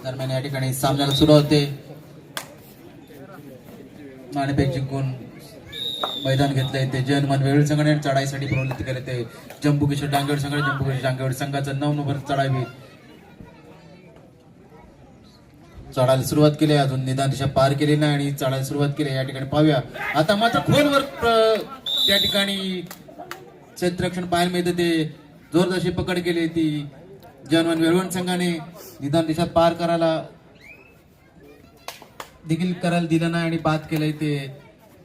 दरम्यान या ठिकाणी सामन्याला सुरुवात होते. नाणेफेक जिंकून मैदान घेतलंय ते जयनमान वेळ संघाने चढाईसाठी प्रवृत्त केले ते जम्बू किशोर डांगेवाड संघाने. जम्बू किशोर डांगेवाड संघाचा 9 नंबर चढावी चढायला सुरुवात केली. अजून निदान दिशा पार केली नाही आणि चढायला सुरुवात केली. या ठिकाणी पाहूया आता मात्र खोलवर त्या ठिकाणी क्षेत्ररक्षण पाहायला मिळते. ते जोरदारशी पकड केली ती जयनमान वेळवण संघाने. निदान दिशा पार करायला देखील करायला दिलं नाही आणि बाद केलंय ते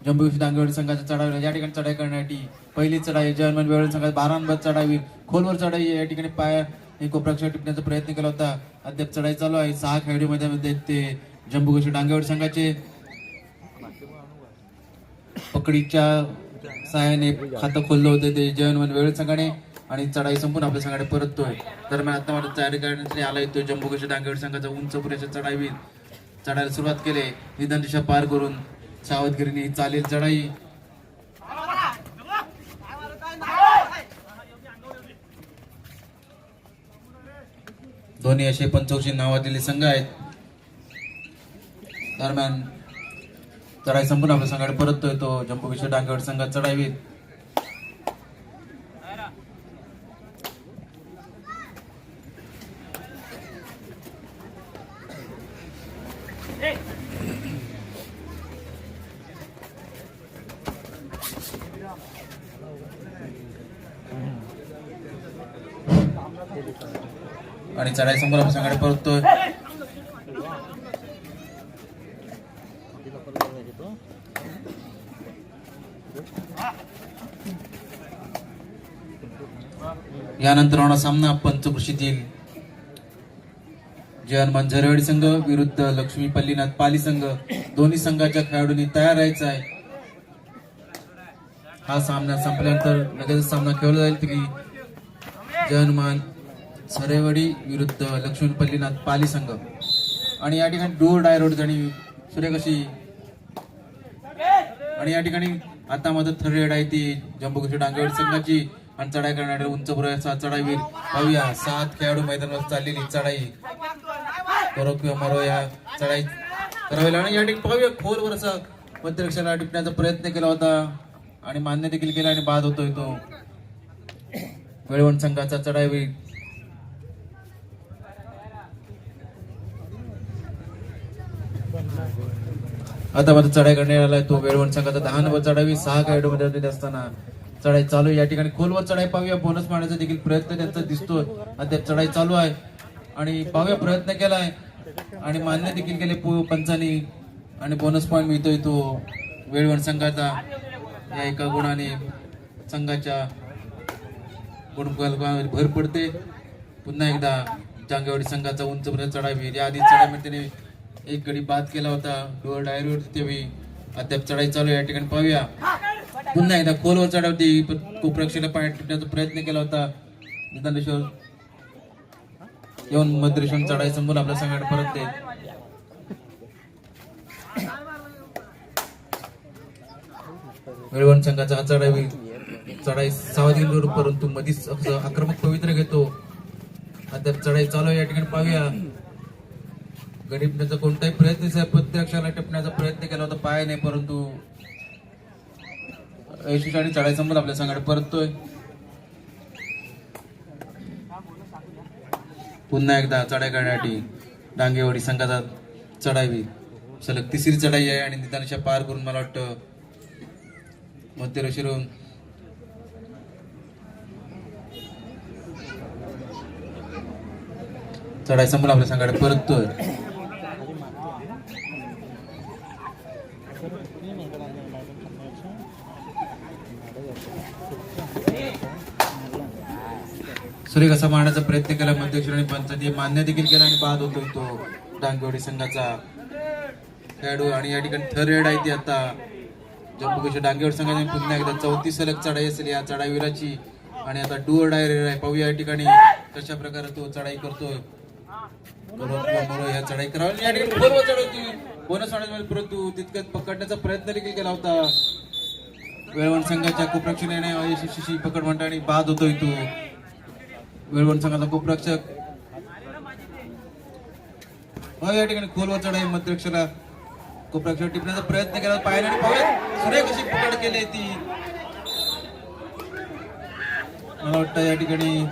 जम्बू किशोर डांगेवाड संघाच्या चढावीला. या ठिकाणी चढाई करण्यासाठी पहिली चढाई जयनमान वेळवण संघात 12 नंबर चढावी खोलवर चढाई. या ठिकाणी पाय कोपराक्षर टिपण्याचा प्रयत्न केला होता. अद्याप चढाई चालू आहे. 6 खेळाडू मैदानामध्ये ते जम्बू किशोर डांगेवाड संघाचे. पकडीच्या सहाय्याने खातं खोललं होतं ते जयनमान वेळवण संघाने आणि चढाई संपून आपल्या संघाने परततोय. दरम्यान आता मला तयारी करण्यासाठी आलाय तो जम्बू किशोर डांगेवाड संघाचा उंच पुरेच्या चढावी चढायला सुरुवात केली. निदान दिशा पार करून सावधगिरीने चालेल चढाई. दोन्ही असे पंचवशी नावाजलेले संघ आहेत. दरम्यान चढाई संपून आपल्या संघाकडे परततोय तो जम्बू किशोर डांगेवाड संघात चढावी. आणि चढाई संपून आपल्या संघाकडे परततोय. यानंतर होणार सामना पंचकृषीतील जयनमान झरेवाडी संघ विरुद्ध लक्ष्मी पल्लीनाथ पाली संघ. दोन्ही संघाच्या खेळाडूंनी तयार राहायचं आहे. हा सामना संपल्यानंतर लगेच सामना खेळला जाईल की जयनमान झरेवाडी विरुद्ध लक्ष्मी पल्लीनाथ पाली संघ. आणि या ठिकाणी डोर डाय रोड आणि सुरेख अशी आणि या ठिकाणी आता मात्र थर्ड रेड आहे ती जम्बू किशोर डांगेवाड संघाची आणि चढाई करणारे उंच पुराचा चढाईवीर पाहूया. 7 खेळाडू मैदानावर चाललेली चढाई करो किंवा मरो या चढाई करावी लागणार. या ठिकाणी पाहूया खोलवर असा मध्यरक्षाला टिपण्याचा प्रयत्न केला होता आणि मान्य देखील केला आणि बाद होतोय तो वेळवण संघाचा चढाईवीर. आता मात्र चढाई करण्यात आलाय तो वेळवण संघाचा 10 नंबर चढावी. 6 खेळाडू मध्ये असताना चढाई चालू आहे. या ठिकाणी खोलवर चढाई पाहूया. बोनस मारण्याचा देखील प्रयत्न त्यांचा दिसतोय. अद्याप चढाई चालू आहे आणि पाहूया प्रयत्न केलाय आणि मान्य देखील केले पंचांनी आणि बोनस पॉईंट मिळतोय तो वेळवण संघाचा. या एका गुणाने संघाच्या गुणफलकावर भर पडते. पुन्हा एकदा डांगेवाडी संघाचा उंच चढावी. या आधी चढाईमध्ये त्याने एक गडी बाद केला होता डोअर डायरोड तेव्हा. अद्याप चढाई चालू आहे. या ठिकाणी पाहूया पुन्हा एकदा खोलवर चढावती कोपराक्षेला पाय टिपण्याचा प्रयत्न केला होता. निदान येऊन मध्यरेषण चढाई संपून आपल्या संघाकडे परतते. वेळवण संघाचा चढाई सावधगिरी परंतु मधीच आक्रमक पवित्र घेतो. अद्याप चढाई चालू आहे. या ठिकाणी पाहूया गडीपण्याचा कोणताही प्रयत्न प्रत्यक्षाला टिपण्याचा प्रयत्न केला होता पायाने परंतु यशस्वी चढाई संपून आपल्या संघाकडे परततोय. पुन्हा एकदा चढाई करण्यासाठी डांगेवाडी संघाचा चढावी सलग 3री चढाई आहे आणि निदानशा पार करून मला वाटतं मध्यरेषेवरून चढाई संपून आपल्या संघाकडे परततोय. सुरेख असा मारण्याचा प्रयत्न केला मध्यक्षराने पंचांनी मान्य देखील केला आणि बाद होतोय तो डांगेवाडी संघाचा खेळाडू. आणि या ठिकाणी थर्ड रेड आहे ती आता जम्बू किशोर डांगेवाड संघाने. पुन्हा एकदा 34 सलग चढाई असेल या चढाईवीराची आणि आता डुअर डायरेर आहे. पाहूया या ठिकाणी कशा प्रकारे तो चढाई करतोय. या चढाई करावी या ठिकाणी खोलवर चढवती बोनस वाढवण्यामध्ये परंतु तितक्यात पकडण्याचा प्रयत्न देखील केला होता वेळवण संघाच्या कुप्रक्षणाने अयशस्वी पकड म्हणता आणि बाद होतोय तो वेळवण संघाचा कुप्रक्षक या ठिकाणी खोलवर चढाई मध्यक्षला कुप्रक्षक टिपण्याचा प्रयत्न केला पाहिला आणि पाहूया सुरेख अशी पकड केली ती मला वाटतं या ठिकाणी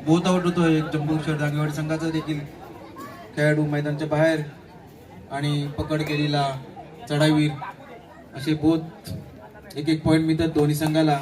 बहुत आउट होतोय जम्बूशर दांगेवाडी संघाचा देखील खेळाडू मैदानाच्या बाहेर आणि पकड केलेला चढाईवीर असे बहुत एक पॉइंट मिळतात दोन्ही संघाला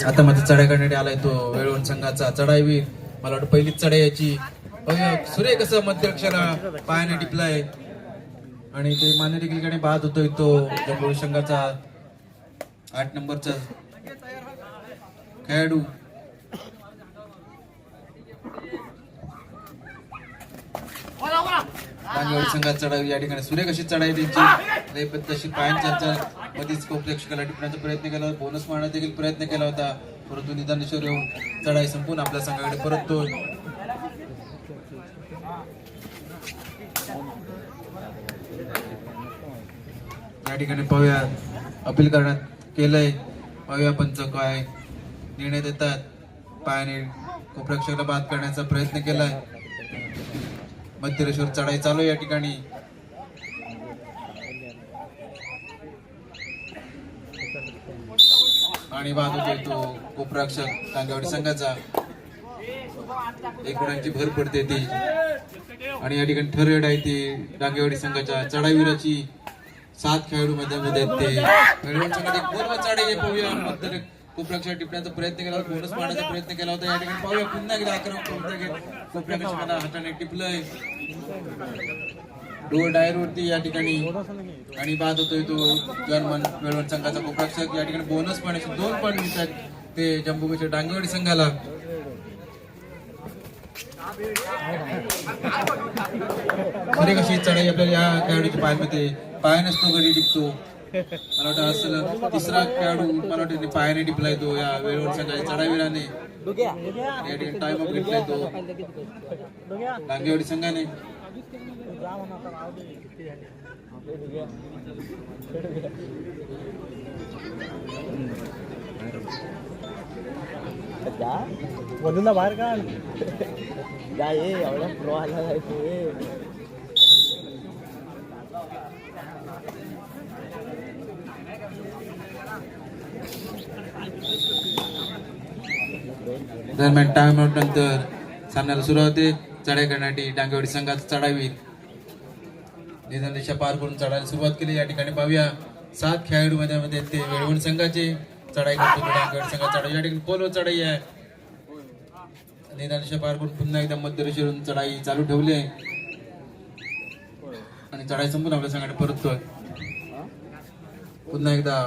आता मध्ये चढाई करण्यात आलाय तो वेळवण संघाचा चढाईवीर मला वाटतं पहिलीच चढाई याची सुरेख कसं मध्यक्षाला पायाने टिपलाय आणि ते मान्य देखील बाद होतोय तो जम्बू संघाचा 8 नंबरचा खेळाडू दांगेवाडी संघात चढाई या ठिकाणी सुरेख अशी चढाई त्यांची तशी पायांच्या मध्येच कुप्रक्षकाला टिपण्याचा प्रयत्न केला होता बोनस मारण्याचा देखील प्रयत्न केला होता परंतु निदानेश्वर येऊन चढाई संपून आपल्या संघाकडे परततो या ठिकाणी पाहूया अपील करण्यात केलंय पाहूया पंच काय निर्णय देतात पायाने कुप्रक्षकाला बाद करण्याचा प्रयत्न केलाय मध्यरेश्वर चढाई चालू या ठिकाणी आणि बाद होतोय तो कुप्रक्षक दांगेवाडी संघाचा 1 गुणांची भर पडते ती आणि या ठिकाणी ठरवेड आहे ती दांगेवाडी संघाच्या चढाईवीराची 7 खेळाडू मध्ये ते वेळवण संघात एक पूर्व चढाई पाहूया मध्य कुप्रक्षक टिपण्याचा प्रयत्न केला होता बोनस मारण्याचा प्रयत्न केला होता या ठिकाणी पाहूया पुन्हा एकदा आक्रमक कुप्रक्षकाला हाताने टिपलंय डोर डायर वरती या ठिकाणी आणि बाद होतोय तो जर्मन वेळवण संघाचा कुप्रक्षक या ठिकाणी बोनस पाण्याचे 2 पॉइंट मिळतात ते जम्बूच्या डांगेवाडी संघाला खरी कशी चढाई आपल्याला या खेळाडूच्या पायामध्ये पायानेच तो गडी टिपतो मला वाटतं असं तिसरा खेळाडू मला वाटतं पायाने टिपलाय तो या वेळवण संघाच्या चढाईवीराने या ठिकाणी टाइम अप घेतलाय तो डांगेवाडी संघाने मधून बाहेर काढ जा ये एवढा प्रो आला जायचं दरम्यान टाइम आउट नंतर सामन्याला सुरुवात होते चढाई करण्यासाठी डांगेवाडी संघाचा चढाईवीर निदान रेषा पार करून चढायला सुरुवात केली या ठिकाणी पाहूया 7 खेळाडू मध्ये ते वेळवण संघाचे चढाई करतो डांगेवाडी संघाचा चढाई या ठिकाणी पोलो चढाई आहे निदान रेषा पार करून पुन्हा एकदा मध्य रेषेवरून चढाई चालू ठेवली आहे आणि चढाई संपून आपल्या संघाकडे परततोय पुन्हा एकदा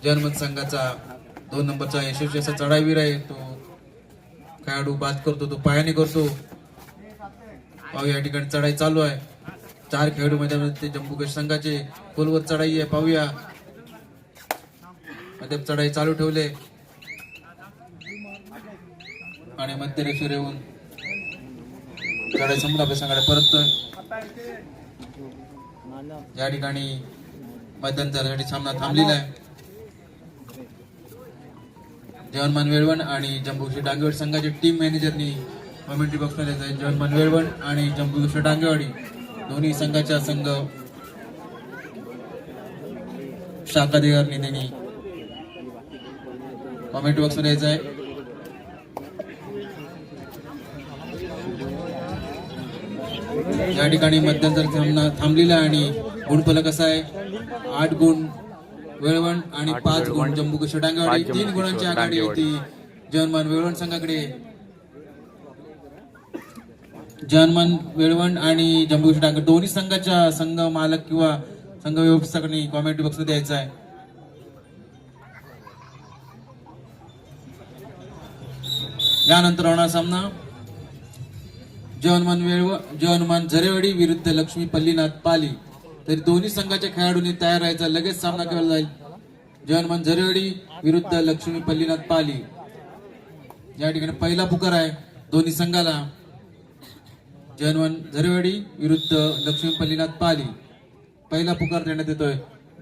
जर्मन संघाचा 2 नंबरचा यशस्वी असा चढाईवीर आहे तो खेळाडू बाद करतो तो पायाने करतो पाहूया या ठिकाणी चढाई चालू आहे 4 खेळाडू मध्ये ते जम्बू संघाचे खोलवर चढाई आहे पाहूया मध्ये चढाई चालू ठेवले आणि मध्य रेषेवर येऊन चढाई संपून आपल्या संघाकडे परततोय या ठिकाणी मध्यंतरासाठी सामना थांबलेला आहे जवानमान वेळवण आणि जम्बूशेर डांगेवाडी संघाचे टीम मॅनेजरनी कमेंट्री बॉक्स मध्ये जाईल जवानमान वेळवण आणि जम्बूशेर डांगेवाडी दोन्ही संघाच्या संघ शाखाधिकाऱ्यांनी त्यांनी कमेंट्री बॉक्स मध्ये यायचं आहे या ठिकाणी मध्यंतर सामना थांबलेला आणि गुणफलक असा आहे 8 गुण वेळवण आणि 5 गुण जम्बू कशा डांगेवाडी 3 गुणांची आघाडी होती जवानमान वेळवण संघाकडे जवानमान वेळवण आणि जम्बू कशा डांगेवाडी दोन्ही संघाच्या संघ मालक किंवा संघ व्यवस्थापकांनी कॉमेंट बॉक्स मध्ये द्यायचा आहे यानंतर होणार सामना जवानमान झरेवाडी विरुद्ध लक्ष्मी पल्लीनाथ पाली. तरी दोन्ही संघाच्या खेळाडूंनी तयार राहायचा, लगेच सामना केला जाईल. जवानमान झरेवाडी विरुद्ध लक्ष्मी पल्लीनाथ पाली. या ठिकाणी पहिला पुकार आहे दोन्ही संघाला. जवानमान झरेवाडी विरुद्ध लक्ष्मी पल्लीनाथ पाली, पहिला पुकार देण्यात येतोय.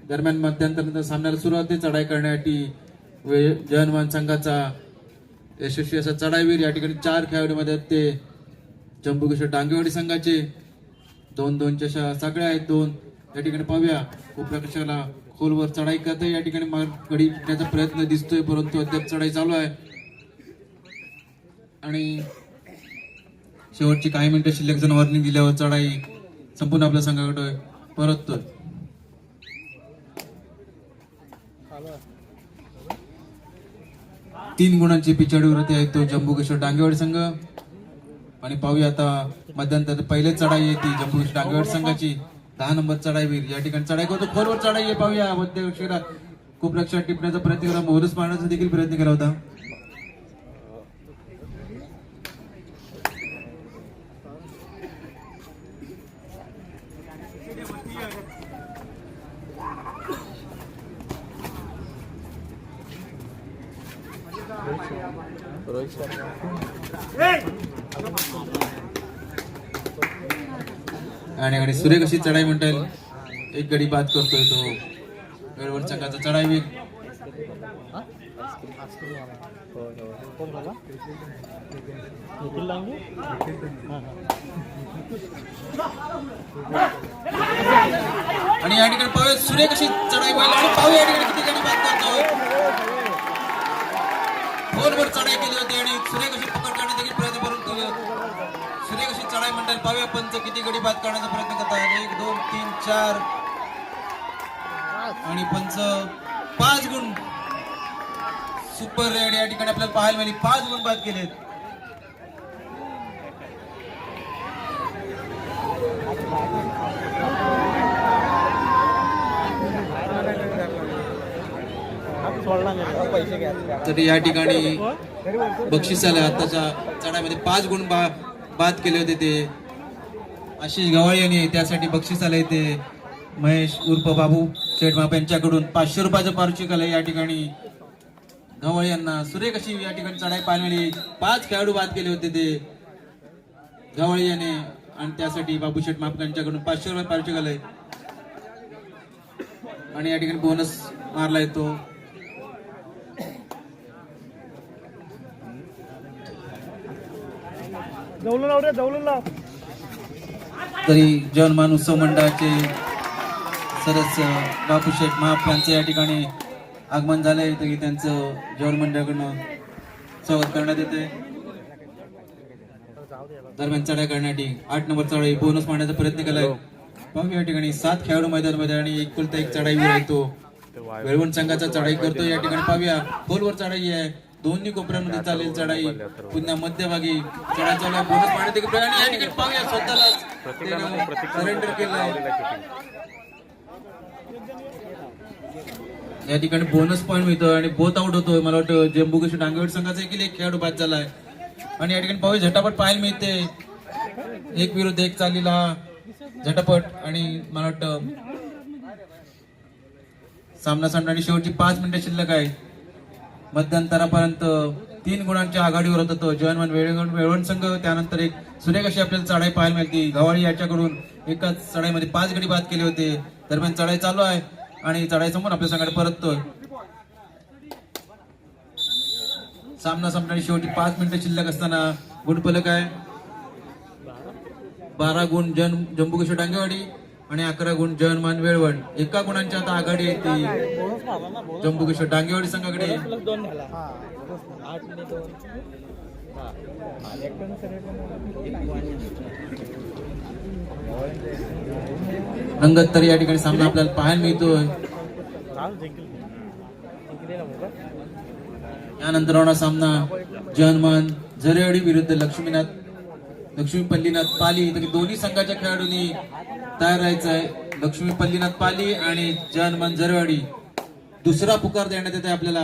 दरम्यान मध्यंतरानंतर सामन्याला सुरुवात चढाई करण्यासाठी जवानमान संघाचा यशस्वी असा चढाईवीर या ठिकाणी 4 खेळाडूंमध्ये आहेत. ते जंबूकिशोर डांगेवाडी संघाचे 2-2 चषा सगळे आहेत. 2 या ठिकाणी पाहूया उपप्रकाशाला खोलवर चढाई करते. या ठिकाणी गडी टिकण्याचा प्रयत्न दिसतोय, परंतु अद्याप चढाई चालू आहे आणि शेवटची काही मिनिटं शिल्लक जण वॉर्निंग दिल्यावर चढाई संपूर्ण आपल्या संघाकडे परततोय. तीन गुणांची पिछाडीवरती आहे तो जंबूकिशोर डांगेवाडी संघ. आणि पाहूया आता मध्यंतर पहिलेच चढाई आहे ती जंबूकिशोर डांगेवाडी संघाची. 10 नंबर चढाईवीर या ठिकाणी चढाई करतो, खोलवर चढाई आहे. पाहूया मध्यरक्षकाला खूप लक्षात टिपण्याचा प्रयत्न केला, मोहरच मारण्याचा देखील प्रयत्न केला होता. रोहित शर्मा आणि सुरेख अशी चढाई म्हणता येईल. एक गडी बाद करतोय तो वेळवर संघाचा चढाईवीर. आणि या ठिकाणी पाहूया सुरेख अशी चढाई व्हायला आणि पाहूया या ठिकाणी किती गडी बाद करतोय. फोनवर चढाई केली होती आणि सुरेख अशी पकड करण्याचा देखील प्रयत्न करून सुरेख अशी चढाई म्हणतात. पाहूया पंच किती गडी बाद करण्याचा प्रयत्न करतात. 1 2 3 4 आणि पंच 5 गुण. सुपर रेड या ठिकाणी आपल्याला पाहायला मिळाली. 5 गुण बाद केलेत. तरी या ठिकाणी बक्षिसाला आताच्या चढाईमध्ये 5 गुण बाद केले होते. ते आशिष गवाळे यांनी त्यासाठी बक्षीस आले. ते महेश उर्फ बाबू शेठमाप यांच्याकडून 500 रुपयाचं पारितोषिक आलं. या ठिकाणी गवाळे यांना सुरेख अशी या ठिकाणी चढाई पाहायला मिळाली. 5 खेळाडू बाद केले होते ते गवाळे याने आणि त्यासाठी बाबू शेठमाप यांच्याकडून 500 रुपये पारितोषिक आलंय. आणि या ठिकाणी बोनस मारलाय तो. तरी जवानमान उत्सव मंडळाचे सदस्य बापू शेठ महाप यांचं या ठिकाणी आगमन झालंय. तरी त्यांचं जवान मंडळाकडून स्वागत करण्यात येते. दरम्यान चढाई करण्यासाठी 8 नंबर चढाई बोनस मारण्याचा प्रयत्न केलाय. पाहूया या ठिकाणी 7 खेळाडू मैदानामध्ये आणि एकुलता एक चढाईवीर आहे तो वेळवण संघाचा चढाई करतो. या ठिकाणी पाहूया खोलवर चढाई आहे. दोन्ही कोपऱ्यांमध्ये चालेल चढाई. पुन्हा मध्यभागी चढाई चालू आहे. बोनस मारण्यात देखील आणि या ठिकाणी पाहूया स्वतःला सरेंडर केलाय. या ठिकाणी बोनस पॉईंट मिळतोय आणि बोथ आउट होतोय. मला वाटतं जंबूकिशोर डांगेवाडी संघाचा देखील एक खेळाडू बाद झालाय. आणि या ठिकाणी पाहूया झटापट पाहायला मिळते. 1 विरुद्ध 1 चाललेला झटापट. आणि मला वाटतं सामना संपण्याची शेवटची 5 मिनिटं शिल्लक आहे. मध्यंतरापर्यंत 3 गुणांच्या आघाडीवर होता तो जवानमान वेळवण संघ. त्यानंतर एक सुरेख अशी आपल्याला चढाई पाहायला मिळते. गवाळी याच्याकडून एकाच चढाईमध्ये 5 गडी बाद केले होते. दरम्यान चढाई चालू आहे आणि चढाई संपून आपल्या संघाकडे परततोय. सामना संपण्याची शेवटी 5 मिनिटं शिल्लक असताना गुणफलक आहे. 12 गुण जंबूकिशोर डांगेवाडी आणि 11 गुण जवानमान वेळवण. 1 गुणांच्या आता आघाडी आहे ती जंबूकिशोर डांगेवाडी संघाकडे. रंगत तर या ठिकाणी सामना आपल्याला पाहायला मिळतोय. यानंतर होणार सामना जवानमान झरेवाडी विरुद्ध लक्ष्मी पल्लीनाथ पाली. तरी दोन्ही संघाच्या खेळाडूंनी तयार राहायचं आहे. लक्ष्मी पल्लीनाथ पाली आणि जवानमान झरेवाडी. दुसरा पुकार देण्यात येते आपल्याला.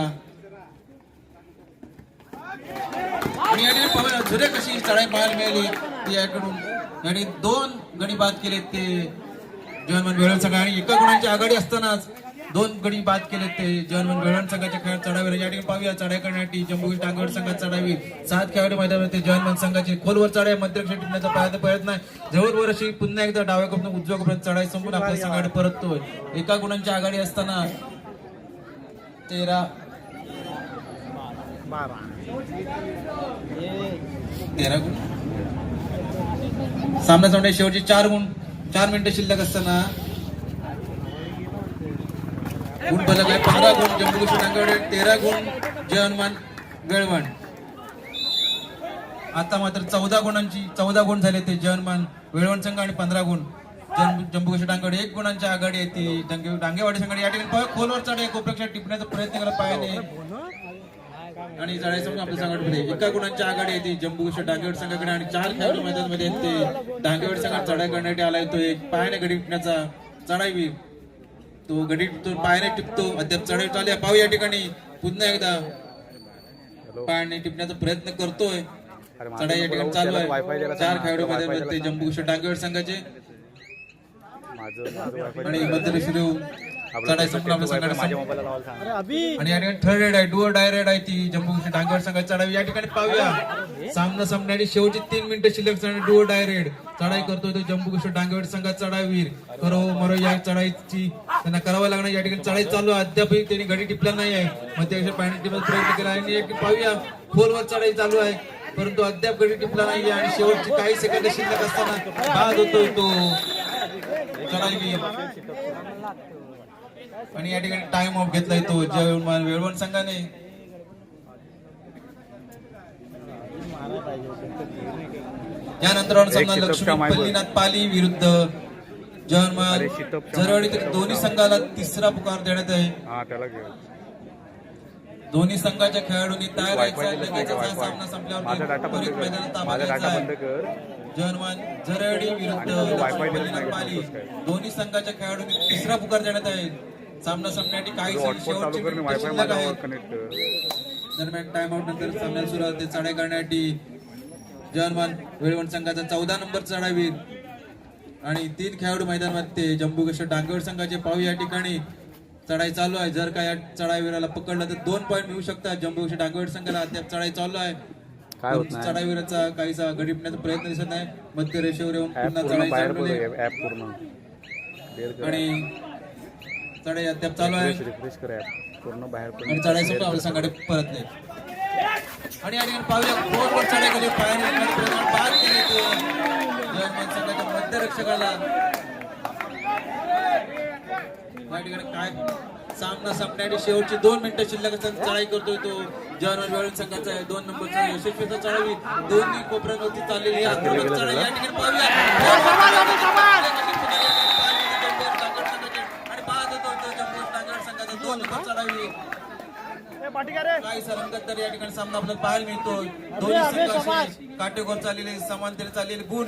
आणि या ठिकाणी पाहूया झुरे कशी चढाई पाहायला मिळाली. ते याकडून आणि 2 गडी बाद केलेत ते जर्मन वेळवण संघ आणि एका गुणांची आघाडी असतानाच 2 गडी बाद केलेत ते जर्मन वेळवण संघाच्या खेळात चढावी या ठिकाणी पाहूया चढाई करण्यासाठी जम्बू टांगवड संघात चढावी 7 खेळाडू मैदानामध्ये जर्मन संघाची खोलवर चढाई मध्यक्षेत्र टिपण्याचा प्रयत्न आहे जवळवर अशी पुन्हा एकदा डाव्या कपून उजव्या कपून चढाई संपून आपल्या संघाकडे परततोय एका गुणांची आघाडी असताना 13 गुण सामना शेवटची 4 मिनिटं शिल्लक असताना गुण फलक आहे 15 गुण जम्बू टांगवडे 13 गुण जय हनुमान वेळवण आता मात्र 14 गुण झाले ते जय हनुमान वेळवण संघ आणि 15 गुण जम्बू टांगवडे 1 गुणांची आघाडी आहे ती डांगेवाडी संघाने या ठिकाणी खोलवर चढे कोपरक्षा टिपण्याचा प्रयत्न केला पायाने आणि चढाई समोर आपल्या संघामध्ये एका गुणांची आघाडी आहे ती जम्बू डांगेवाडी संघाकडे आणि 4 खेळाडू मैदानामध्ये आहेत ते डांगेवाडी संघात चढाई करण्यासाठी आलाय तो एक पायाने गडी टिपण्याचा चढाई तो गडी टिपतो पायाने टिपतो अद्याप चढाई चालू आहे पाहू या ठिकाणी पुन्हा एकदा पायाने टिपण्याचा प्रयत्न करतोय चढाई या ठिकाणी चालू आहे 4 खेळाडू मध्ये जम्बू डांगेवाडी संघाचे आणि मध्यरेषेवर चढाई संपून आपल्या संघाने आणि या ठिकाणी थर्ड रेड आहे डुअर डायरेड आहे ती जम्बू डांगेवाडी संघाची चढाई या ठिकाणी पाहूया सामना संपण्याची शेवटची 3 मिनिटं शिल्लक डुअर डायरेड चढाई करतोय तो जम्बू डांगेवाडी संघात चढाईवीर करो मरो या चढाईची त्यांना करावं लागणार या ठिकाणी चढाई चालू आहे अद्यापही त्यांनी गडी टिपला नाही आहे मध्यक्षेत्र पाण्याने टिपण्याचा प्रयत्न केला आणि पाहूया खोलवर चढाई चालू आहे परंतु अद्याप गडी टिपला नाही आणि शेवटची काही सेकंद शिल्लक असताना बाद होतोय तो चढाईवीर आणि या ठिकाणी टाइम ऑफ घेतलाय तो जय वेळवण संघाने यानंतर सामना लक्ष्मी पल्लीनाथ पाली विरुद्ध जर्मन जरवाडी दोन्ही संघाला तिसरा पुकार देण्यात आहे दोन्ही संघाच्या खेळाडूंनी तयार राहायचा सामना संपल्यावर मैदानात ताबा जर्मन जरवाडी विरुद्ध लक्ष्मी पल्लीनाथ पाली दोन्ही संघाच्या खेळाडूंनी तिसरा पुकार देण्यात आहे सामना संपण्यासाठी काही शेवटची मिनिटं शिल्लक आहेत दरम्यान टाइम आउट नंतर सामन्याला सुरुवात चढाई करण्यासाठी जर्मन वेळवण संघाचा 14 नंबर चढावीर आणि 3 खेळाडू मैदानामध्ये जम्बू डांगेवाडी संघाचे पाहू या ठिकाणी चढाई चालू आहे जर का या चढाईवीराला पकडलं तर 2 पॉईंट मिळू शकतात जम्बू डांगेवाडी संघाला अद्याप चढाई चालू आहे चढाईवीराचा काहीसा गडीपण्याचा प्रयत्न दिसत नाही मध्य रेषेवर येऊन पुन्हा चढाई चालू आणि चढाई अद्याप चालू आहे आणि चढाई सुद्धा आपल्या संघाकडे परत नाही आणि या ठिकाणी पाहूया खोलवर चढाई केली पायाने बाद केले ते जर्मन संघाच्या मध्यरक्षकाला या ठिकाणी काय सामना संपण्याची शेवटची 2 मिनिटं शिल्लक असताना चढाई करतोय तो जर्मन वेळवण संघाचा 2 नंबरचा यशस्वीचा चढावी दोन्ही कोपऱ्यांवरती चाललेली चढाई या ठिकाणी पाहूया आणि बाद होतो जम्बू डांगेवाडी संघाचा 2 नंबर चढावी काही सरंगत तर या ठिकाणी सामना आपल्याला पाहायला मिळतो दोन्ही संघाचे काटेकोर चाललेले समांतर चाललेले गुण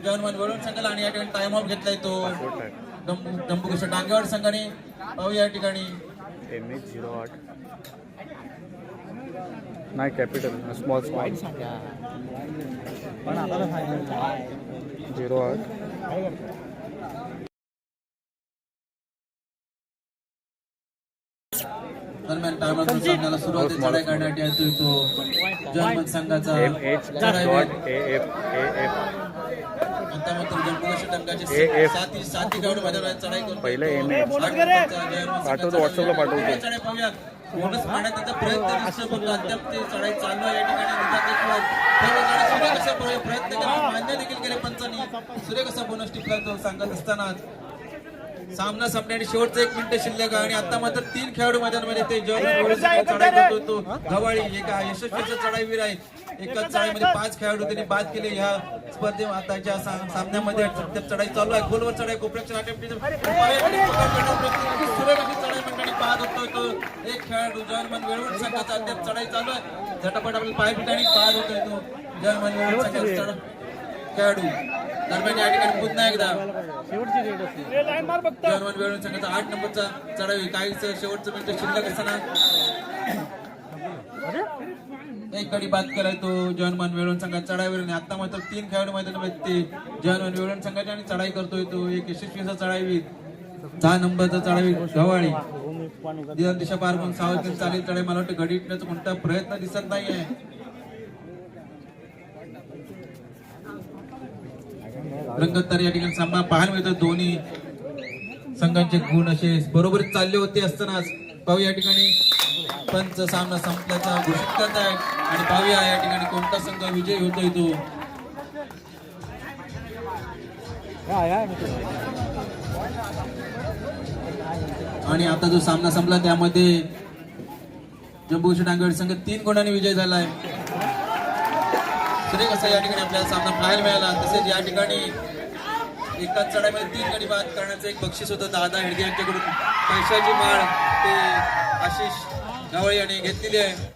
जर्मन वेळवण संघाला आणि या ठिकाणी टाइम आउट घेतलाय तो जम्बू डांगेवाडी संघाने पाहू या ठिकाणी नाही कॅपिटल स्मॉल 08 दरम्यान टायमात सामन्याला सुरुवात चढाई करण्यासाठी येतोय तो जर्मन संघाचा आता मात्र जम्बू संघाचे साथी खेळाडू मैदानात चढाई करतो पहिले पाठवतो व्हॉट्सअपला पाठवतो चढाई पाहूया बोनस मारण्याचा प्रयत्न दिसतो पण अद्याप ते चढाई चालू आहे या ठिकाणी प्रयत्न केला मान्य देखील केले पंचांनी सूर्य कसा बोनस टिपला तो सांगत असताना सामना संपण्याची शेवटचं 1 मिनिट शिल्लक आणि आता मात्र 3 खेळाडू मैदानामध्ये ते चढाई करतो तो गवाळी एका यशस्वीचा चढाईवीर आहे एकाच चढाईमध्ये 5 खेळाडू त्यांनी बाद केले ह्या स्पर्धे आताच्या सामन्यामध्ये चढाई चालू आहे गोलवर चढाई कोपऱ्याच्या चढाई बाद होतोय तो एक खेळाडू जर्मन वेळवण संघाचा अद्याप चढाई चालू आहे झटापट आपल्याला पाय पिठाने बाद होतोय तो जर्मन वेळवण संघाचा खेळाडू दरम्यान या ठिकाणी पुन्हा एकदा शेवटची रेड असते जर्मन वेळून संघाचा 8 नंबरचा चढावी काहीच शेवटचं मिनिट शिल्लक असताना एक कडी बाद कराय तो जर्मन वेळून संघात चढाईवर आणि आता मात्र 3 खेळाडू मैदानामध्ये जर्मन वेळून संघाची आणि चढाई करतोय तो एक यशस्वी असा चढावी 6 नंबरचा चढावी गव्हाळी दिशा पार करून सावधगिरी चालेल चढाई मला वाटतं घडी इटण्याचा कोणता प्रयत्न दिसत नाहीये रंगत तर या ठिकाणी सामना पाहायला मिळतो दोन्ही संघांचे गुण असे बरोबरीत चालले होते असतानाच पाहूया या ठिकाणी पंच सामना संपल्याचा घोषित करत आहे आणि पाहूया या ठिकाणी कोणता संघ विजयी होतोय तो आणि आता जो सामना संपला त्यामध्ये जम्बूशेठ डांगेवाडी संघ 3 गुणांनी विजय झालाय तरी कसं या ठिकाणी आपल्याला सामना पाहायला मिळाला तसेच या ठिकाणी एकाच चढाईमध्ये 3 गडी बाद करण्याचं एक बक्षीस होतं दादा हेडगे यांच्याकडून पैशाची माळ ते आशिष गवळी यांनी घेतलेली आहे.